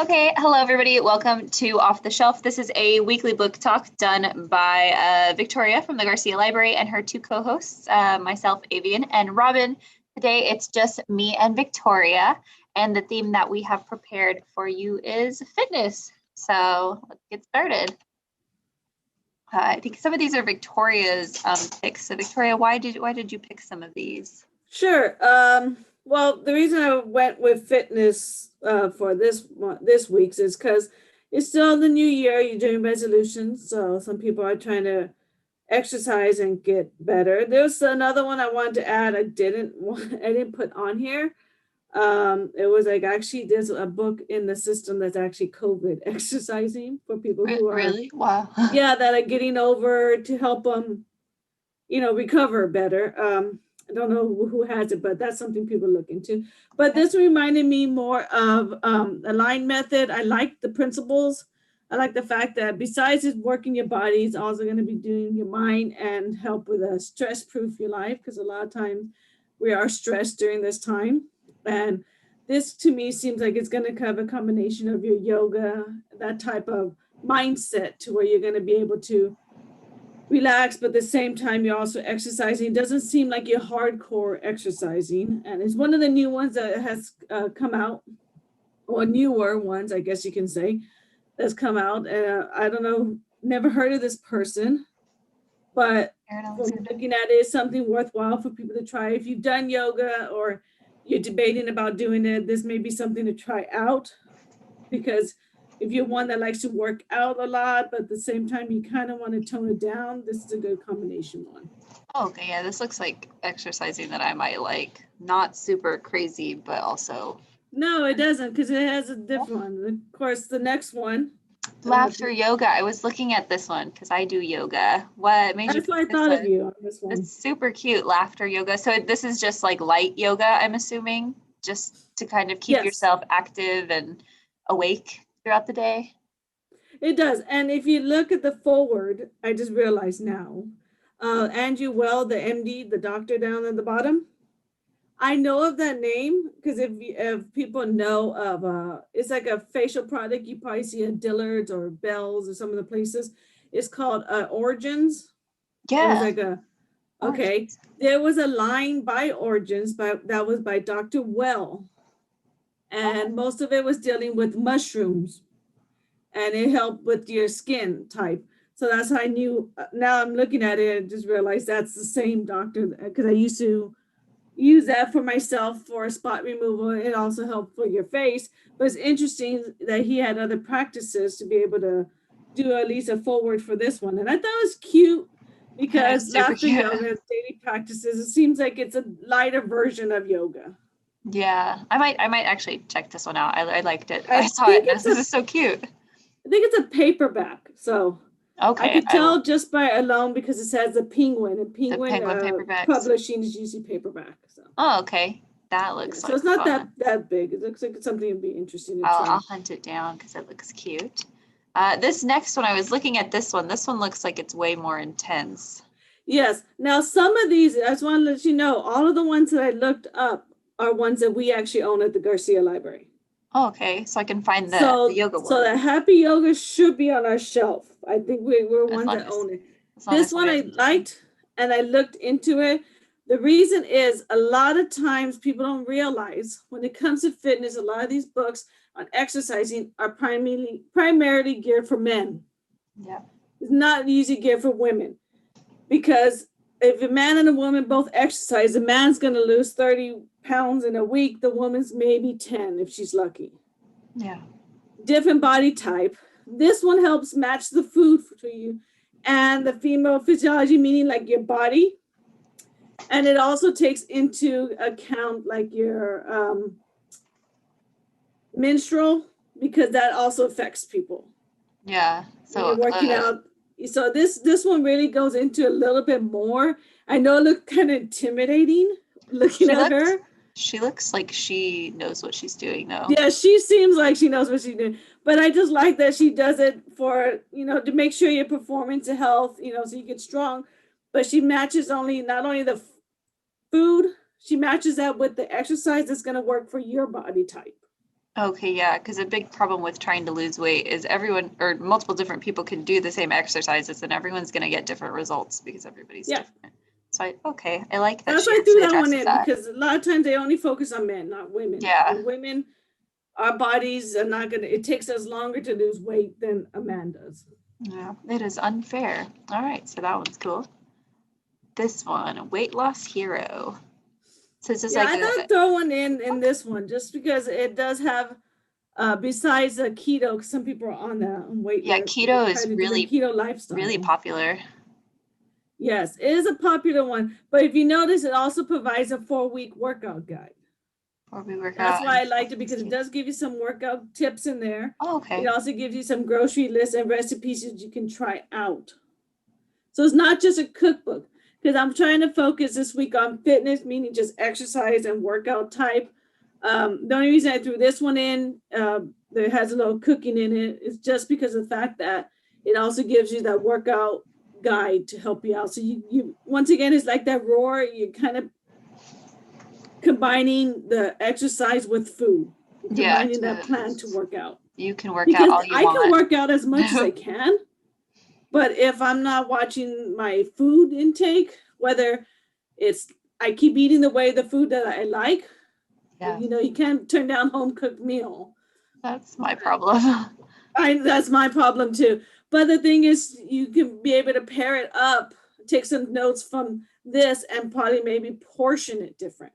Okay, hello everybody. Welcome to Off the Shelf. This is a weekly book talk done by Victoria from the Garcia Library and her two co-hosts, myself, Avien, and Robin. Today it's just me and Victoria, and the theme that we have prepared for you is fitness. So let's get started. I think some of these are Victoria's picks. So Victoria, why did you pick some of these? Sure. Well, the reason I went with fitness for this week's is because it's still the new year. You're doing resolutions, so some people are trying to exercise and get better. There's another one I wanted to add. I didn't put on here. It was like actually there's a book in the system that's actually COVID exercising for people who are Really? Wow. that are getting over to help them, recover better. I don't know who has it, but that's something people look into. But this reminded me more of the line method. I like the principles. I like the fact that besides just working your body, it's also going to be doing your mind and help with a stress-proof your life, because a lot of times we are stressed during this time. And this to me seems like it's going to have a combination of your yoga, that type of mindset to where you're going to be able to relax, but at the same time you're also exercising. It doesn't seem like you're hardcore exercising, and it's one of the new ones that has come out, or newer ones, I guess you can say, that's come out. I don't know, never heard of this person, but from looking at it, it's something worthwhile for people to try. If you've done yoga or you're debating about doing it, this may be something to try out, because if you're one that likes to work out a lot, but at the same time you kind of want to tone it down, this is a good combination one. Okay, yeah, this looks like exercising that I might like. Not super crazy, but also. No, it doesn't, because it has a different one. Of course, the next one. Laughter yoga. I was looking at this one because I do yoga. What made you That's pick why I this thought one? of you on this one. It's super cute, laughter yoga. So this is just like light yoga, I'm assuming, just to kind of keep yourself active and awake throughout the day. It does. And if you look at the forward, I just realized now, Andrew Well, the MD, the doctor down at the bottom, I know of that name because if people know of, it's like a facial product you probably see at Dillard's or Bell's or some of the places. It's called Origins. Yeah. It was like okay. There was a line by Origins that was by Dr. Well. And most of it was dealing with mushrooms, and it helped with your skin type. So that's how I knew. Now I'm looking at it and just realized that's the same doctor, because I used to use that for myself for spot removal. It also helped for your face. But it's interesting that he had other practices to be able to do at least a forward for this one. And I thought it was cute because laughter yoga, daily practices, it seems like it's a lighter version of yoga. Yeah, I might actually check this one out. I liked it. I saw it. This is so cute. I think it's a paperback. So okay, I could tell just by alone because it says the Penguin, and Penguin publishing is usually paperback. So. Oh, okay. That looks so it's not that big. It looks like it's something that'd be interesting to try. I'll hunt it down because it looks cute. This next one, I was looking at this one. This one looks like it's way more intense. Yes. Now, some of these, I just want to let you know, all of the ones that I looked up are ones that we actually own at the Garcia Library. Oh, okay. So I can find the yoga one. So the Happy Yoga should be on our shelf. I think we're ones that own it. This one I liked, and I looked into it. The reason is a lot of times people don't realize when it comes to fitness, a lot of these books on exercising are primarily geared for men. Yeah. It's not usually geared for women, because if a man and a woman both exercise, the man's going to lose 30 pounds in a week. The woman's maybe 10 if she's lucky. Yeah. Different body type. This one helps match the food for you and the female physiology, meaning like your body. And it also takes into account like your menstrual, because that also affects people. Yeah. So you're working out. So this one really goes into a little bit more. I know it looked kind of intimidating looking at her. She looks like she knows what she's doing, though. Yeah, she seems like she knows what she's doing. But I just like that she does it for, to make sure your performance and health, so you get strong. But she matches not only the food, she matches that with the exercise that's going to work for your body type. Okay, yeah, because a big problem with trying to lose weight is everyone or multiple different people can do the same exercises and everyone's going to get different results because everybody's different. So I like that That's she why I threw actually that one addresses in that. because a lot of times they only focus on men, not women. Yeah. And women, our bodies are not gonna. It takes us longer to lose weight than a man does. Yeah, it is unfair. All right, so that one's cool. This one, weight loss hero. So it's just Yeah, like I thought throw one in this one just because it does have. Besides keto, because some people are on that weight. Yeah, keto is really keto lifestyle. really popular. Yes, it is a popular one. But if you notice, it also provides a 4-week workout guide. Or we work That's out. why I liked it because it does give you some workout tips in there. Oh, okay. It also gives you some grocery lists and recipes that you can try out. So it's not just a cookbook because I'm trying to focus this week on fitness, meaning just exercise and workout type. The only reason I threw this one in that has a little cooking in it is just because of the fact that it also gives you that workout guide to help you out. So you once again, it's like that roar. You kind of combining the exercise with food, combining that plan to work out. You can work out all you want. I can work out as much as I can, but if I'm not watching my food intake, whether it's I keep eating the way the food that I like, you can't turn down home cooked meal. That's my problem. That's my problem too. But the thing is, you can be able to pair it up, take some notes from this, and probably maybe portion it different.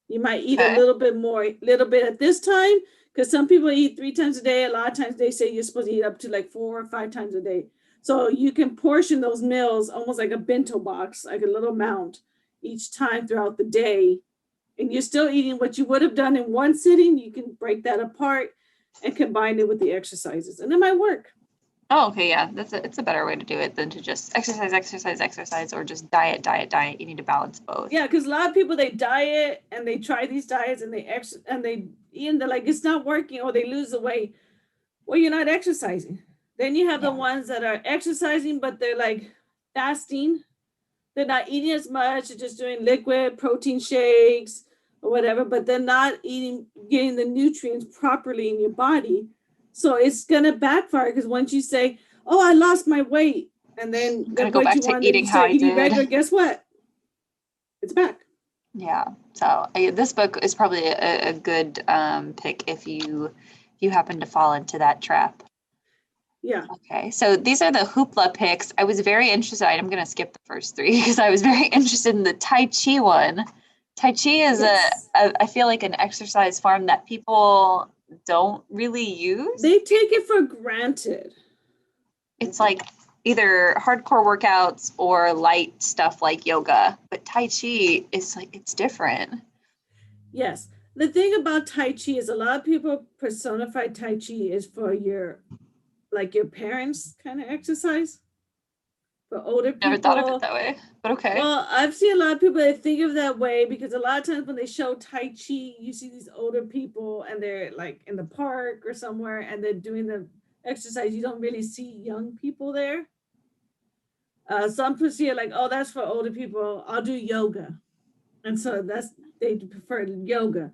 You might eat a little bit more, little bit at this time, because some people eat 3 times a day. A lot of times they say you're supposed to eat up to like 4 or 5 times a day. So you can portion those meals almost like a bento box, like a little amount each time throughout the day. And you're still eating what you would have done in one sitting. You can break that apart and combine it with the exercises, and it might work. Oh, okay, yeah, it's a better way to do it than to just exercise, or just diet. You need to balance both. Yeah, because a lot of people, they diet and they try these diets and they eat and they're like, it's not working, or they lose the weight. Well, you're not exercising. Then you have the ones that are exercising, but they're like fasting. They're not eating as much, they're just doing liquid protein shakes or whatever, but they're not getting the nutrients properly in your body. So it's going to backfire because once you say, oh, I lost my weight, and then I'm gonna go back to eating how I did. Regular, guess what? It's back. Yeah. So this book is probably a good pick if you happen to fall into that trap. Yeah. Okay. So these are the Hoopla picks. I was very interested. I'm going to skip the first 3 because I was very interested in the Tai Chi one. Tai Chi is I feel like an exercise form that people don't really use. They take it for granted. It's like either hardcore workouts or light stuff like yoga, but Tai Chi is like, it's different. Yes. The thing about Tai Chi is a lot of people personify Tai Chi is for your parents kind of exercise. For older people. Never thought of it that way, but okay. Well, I've seen a lot of people that think of that way because a lot of times when they show Tai Chi, you see these older people and they're like in the park or somewhere and they're doing the exercise. You don't really see young people there. Some people see it like, oh, that's for older people. I'll do yoga. And so they prefer yoga.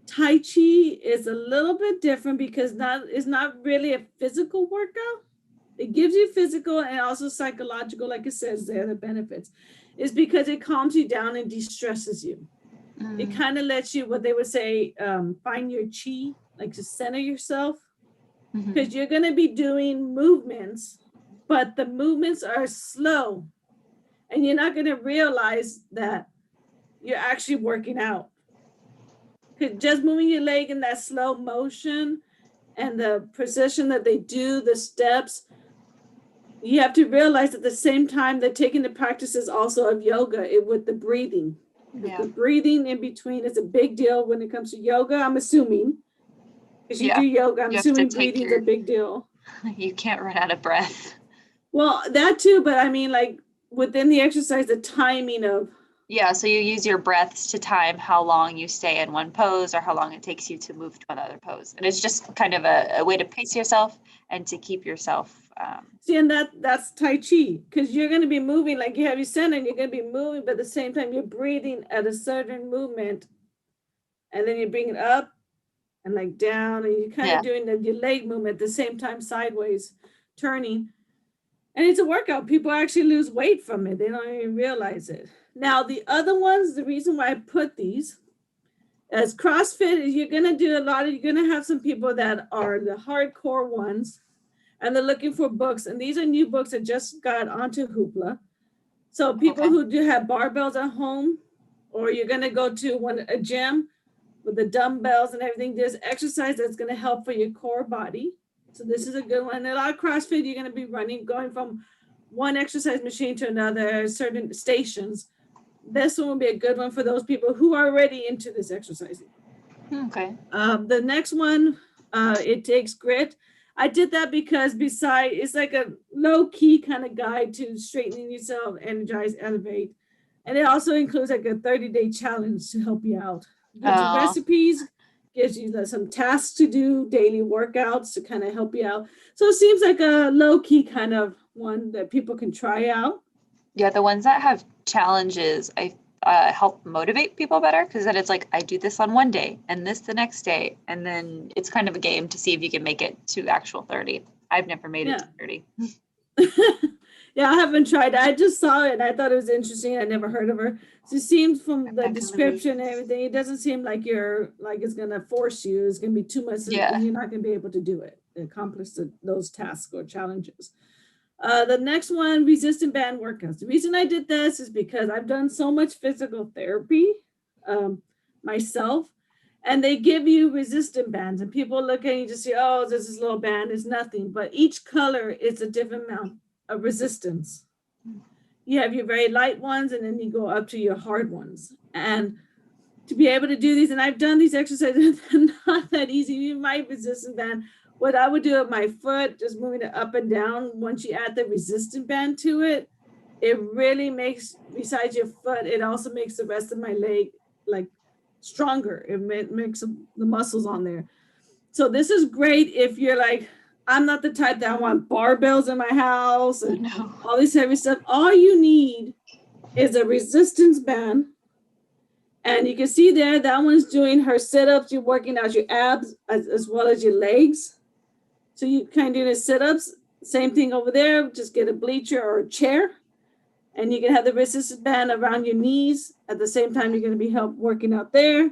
Tai Chi is a little bit different because it's not really a physical workout. It gives you physical and also psychological, like it says there, the benefits, is because it calms you down and de-stresses you. It kind of lets you, what they would say, find your chi, like to center yourself, because you're going to be doing movements, but the movements are slow, and you're not going to realize that you're actually working out. Just moving your leg in that slow motion and the precision that they do, the steps, you have to realize at the same time they're taking the practices also of yoga with the breathing. The breathing in between is a big deal when it comes to yoga, I'm assuming. Because you do yoga, I'm assuming breathing is a big deal. You can't run out of breath. Well, that too, but I mean, like within the exercise, the timing of. Yeah, so you use your breaths to time how long you stay in one pose or how long it takes you to move to another pose. And it's just kind of a way to pace yourself and to keep yourself. See, and that's Tai Chi, because you're going to be moving, like you have your center and you're going to be moving, but at the same time you're breathing at a certain movement, and then you bring it up and like down, and you're kind of doing your leg movement at the same time, sideways turning. And it's a workout. People actually lose weight from it. They don't even realize it. Now, the other ones, the reason why I put these as CrossFit, you're going to have some people that are the hardcore ones, and they're looking for books. And these are new books that just got onto Hoopla. So people who do have barbells at home, or you're going to go to a gym with the dumbbells and everything, there's exercise that's going to help for your core body. So this is a good one. And a lot of CrossFit, you're going to be going from one exercise machine to another, certain stations. This one will be a good one for those people who are already into this exercising. Okay. The next one, it takes grit. I did that because it's like a low-key kind of guide to straightening yourself, energize, elevate. And it also includes like a 30-day challenge to help you out. Gives you recipes, gives you some tasks to do, daily workouts to kind of help you out. So it seems like a low-key kind of one that people can try out. Yeah, the ones that have challenges, I help motivate people better, because then it's like, I do this on one day and this the next day. And then it's kind of a game to see if you can make it to actual 30. I've never made it to 30. Yeah, I haven't tried. I just saw it and I thought it was interesting. I never heard of her. So it seems from the description and everything, it doesn't seem like it's going to force you. It's going to be too much. Yeah. And you're not going to be able to do it, accomplish those tasks or challenges. The next one, resistant band workouts. The reason I did this is because I've done so much physical therapy myself, and they give you resistant bands, and people look at you and just say, oh, this is a little band, it's nothing. But each color is a different amount of resistance. You have your very light ones, and then you go up to your hard ones. And to be able to do these, and I've done these exercises, they're not that easy. You might resistant band. What I would do with my foot, just moving it up and down, once you add the resistant band to it, it really makes, besides your foot, it also makes the rest of my leg like stronger. It makes the muscles on there. So this is great if you're like, I'm not the type that I want barbells in my house and all this heavy stuff. All you need is a resistance band. And you can see there, that one's doing her sit-ups. You're working out your abs as well as your legs. So you kind of do the sit-ups, same thing over there, just get a bleacher or a chair, and you can have the resistance band around your knees. At the same time, you're going to be working out there.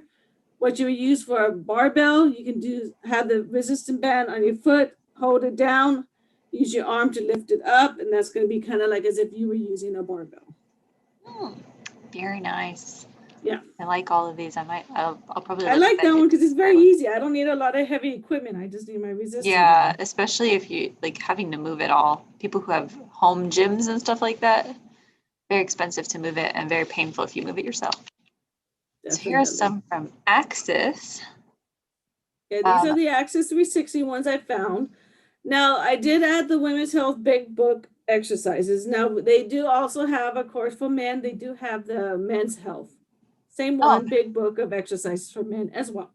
What you would use for a barbell, you can have the resistance band on your foot, hold it down, use your arm to lift it up, and that's going to be kind of like as if you were using a barbell. Very nice. Yeah, I like all of these. I'll probably. I like that one because it's very easy. I don't need a lot of heavy equipment. I just need my resistance. Yeah, especially if you like having to move it all. People who have home gyms and stuff like that, very expensive to move it and very painful if you move it yourself. Definitely. So here are some from Axis. Yeah, these are the Axis 360 ones I found. Now I did add the Women's Health Big Book exercises. Now they do also have, of course, for men. They do have the Men's Health. Same one, big book of exercises for men as well.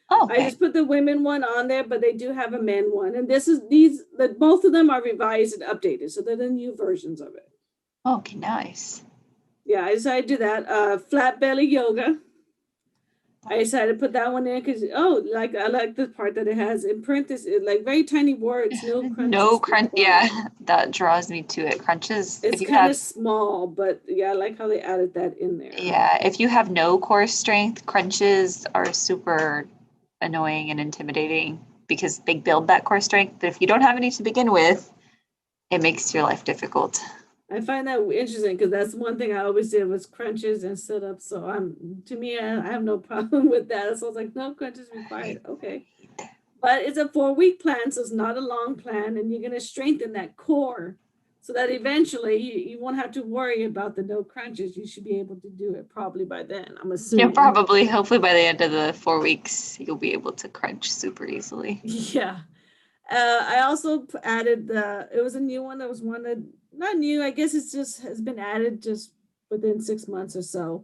I just put the women one on there, but they do have a men one. And both of them are revised and updated. So they're the new versions of it. Okay, nice. Yeah, I decided to do that. Flat belly yoga. I decided to put that one in because, I like the part that it has in parentheses, like very tiny words, no crunches. No crunch, yeah, that draws me to it. Crunches. It's kind of small, but yeah, I like how they added that in there. Yeah, if you have no core strength, crunches are super annoying and intimidating because they build that core strength. But if you don't have any to begin with, it makes your life difficult. I find that interesting because that's one thing I always did was crunches and sit-ups. So I have no problem with that. So I was like, no crunches required. Okay. But it's a 4-week plan, so it's not a long plan. And you're going to strengthen that core so that eventually you won't have to worry about the no crunches. You should be able to do it probably by then, I'm assuming. Yeah, probably. Hopefully by the end of the 4 weeks, you'll be able to crunch super easily. Yeah. I also added it was a new one. That was one that, not new, I guess it's just has been added just within 6 months or so.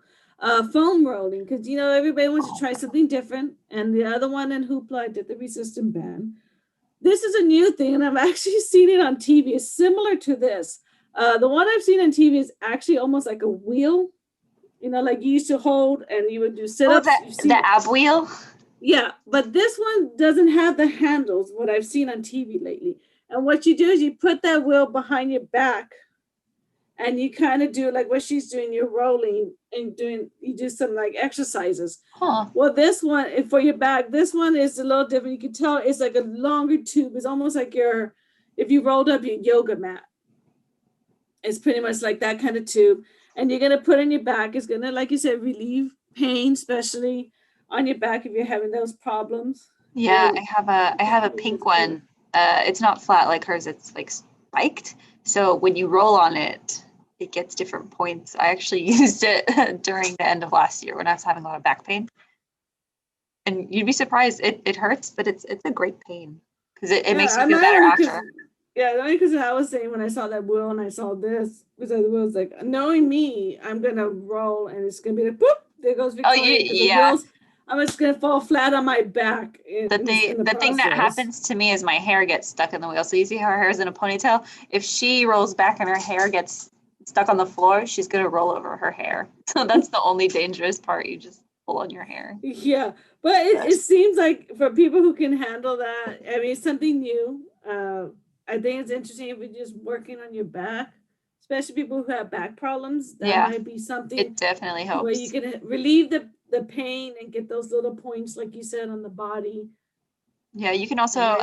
Foam rolling, because everybody wants to try something different. And the other one in Hoopla, I did the resistant band. This is a new thing, and I've actually seen it on TV. It's similar to this. The one I've seen on TV is actually almost like a wheel, like you used to hold and you would do sit-ups. The ab wheel? Yeah, but this one doesn't have the handles, what I've seen on TV lately. And what you do is you put that wheel behind your back and you kind of do like what she's doing, you're rolling and you do some like exercises. Huh. Well, this one for your back, this one is a little different. You can tell it's like a longer tube. It's almost like if you rolled up your yoga mat. It's pretty much like that kind of tube. And you're going to put on your back. It's going to, like you said, relieve pain, especially on your back if you're having those problems. Yeah, I have a pink one. It's not flat like hers, it's like spiked. So when you roll on it, it gets different points. I actually used it during the end of last year when I was having a lot of back pain. And you'd be surprised, it hurts, but it's a great pain because it makes you feel better after. Yeah, only because I was saying when I saw that wheel and I saw this, because the wheel was like, knowing me, I'm gonna roll and it's gonna be like, boop, there goes Victoria. Yeah. I'm just gonna fall flat on my back. The thing that happens to me is my hair gets stuck in the wheel. So you see how her hair is in a ponytail? If she rolls back and her hair gets stuck on the floor, she's gonna roll over her hair. So that's the only dangerous part. You just pull on your hair. Yeah, but it seems like for people who can handle that, I mean, it's something new. I think it's interesting if you're just working on your back, especially people who have back problems. That might be something. It definitely helps. Where you can relieve the pain and get those little points, like you said, on the body. Yeah, you can also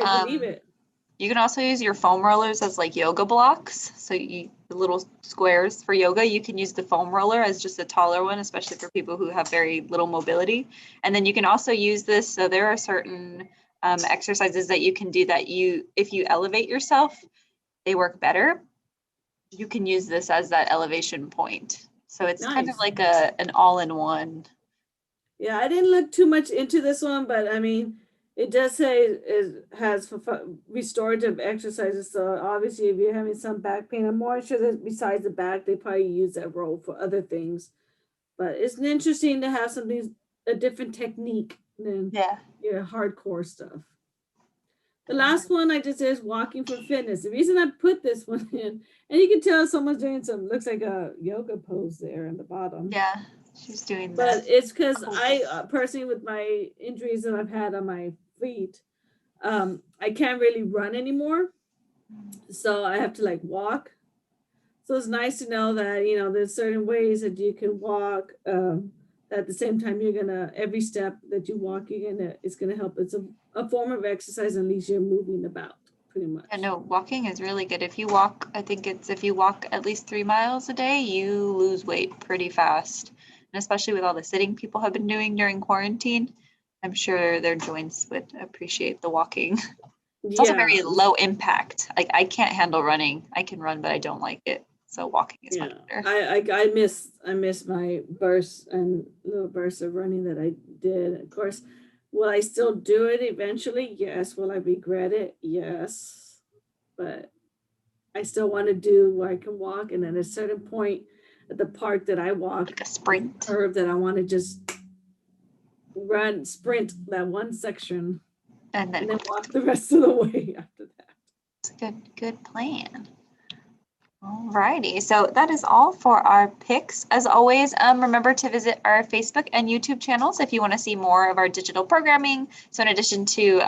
you can also use your foam rollers as like yoga blocks. So the little squares for yoga, you can use the foam roller as just a taller one, especially for people who have very little mobility. And then you can also use this. So there are certain exercises that you can do that if you elevate yourself, they work better. You can use this as that elevation point. So it's kind of like an all-in-one. Yeah, I didn't look too much into this one, but I mean, it does say it has restorative exercises. So obviously, if you're having some back pain, I'm more sure that besides the back, they probably use that roll for other things. But it's interesting to have a different technique than your hardcore stuff. The last one I just said is walking for fitness. The reason I put this one in, and you can tell someone's doing looks like a yoga pose there in the bottom. Yeah, she's doing that. But it's because I personally, with my injuries that I've had on my feet, I can't really run anymore. So I have to like walk. So it's nice to know that, there's certain ways that you can walk. At the same time, every step that you walk, it's gonna help. It's a form of exercise, at least you're moving about pretty much. Yeah, no, walking is really good. If you walk at least 3 miles a day, you lose weight pretty fast. And especially with all the sitting people have been doing during quarantine, I'm sure their joints would appreciate the walking. It's also very low impact. Like I can't handle running. I can run, but I don't like it. So walking is much better. I miss my little bursts of running that I did. Of course, will I still do it eventually? Yes. Will I regret it? Yes. But I still want to do where I can walk, and at a certain point at the park that I walk, like a sprint curve, that I want to just sprint that one section, and then walk the rest of the way after that. It's a good plan. Alrighty, so that is all for our picks. As always, remember to visit our Facebook and YouTube channels if you want to see more of our digital programming. So in addition to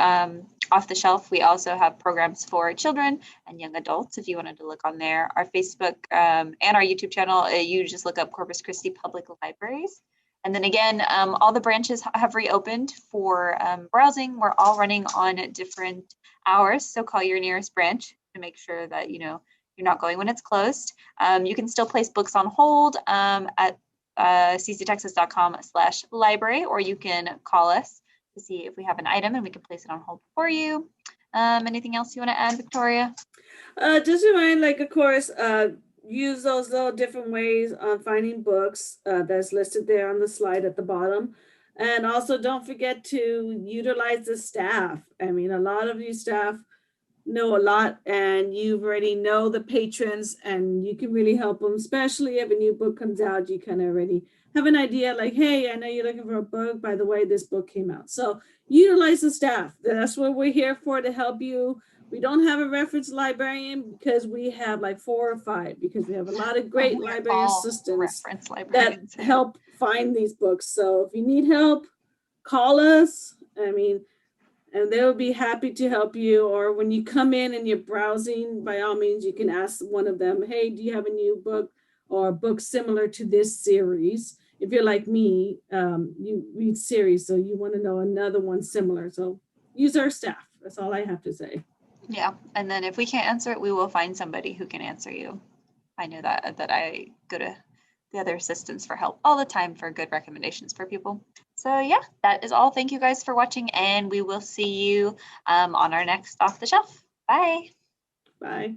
Off the Shelf, we also have programs for children and young adults if you wanted to look on there. Our Facebook and our YouTube channel, you just look up Corpus Christi Public Libraries. And then again, all the branches have reopened for browsing. We're all running on different hours, so call your nearest branch to make sure that you're not going when it's closed. You can still place books on hold at cctexas.com/library, or you can call us to see if we have an item and we can place it on hold for you. Anything else you want to add, Victoria? Just remind, of course, use those little different ways on finding books that's listed there on the slide at the bottom. And also don't forget to utilize the staff. I mean, a lot of you staff know a lot, and you already know the patrons, and you can really help them, especially if a new book comes out. You kind of already have an idea, like, hey, I know you're looking for a book. By the way, this book came out. So utilize the staff. That's what we're here for, to help you. We don't have a reference librarian because we have 4 or 5, because we have a lot of great library assistants that help find these books. So if you need help, call us I mean, and they'll be happy to help you. Or when you come in and you're browsing, by all means, you can ask one of them, hey, do you have a new book or a book similar to this series? If you're like me, you read series, so you want to know another one similar. So use our staff. That's all I have to say. Yeah, and then if we can't answer it, we will find somebody who can answer you. I know that I go to the other assistants for help all the time for good recommendations for people. So yeah, that is all. Thank you guys for watching, and we will see you on our next Off the Shelf. Bye. Bye.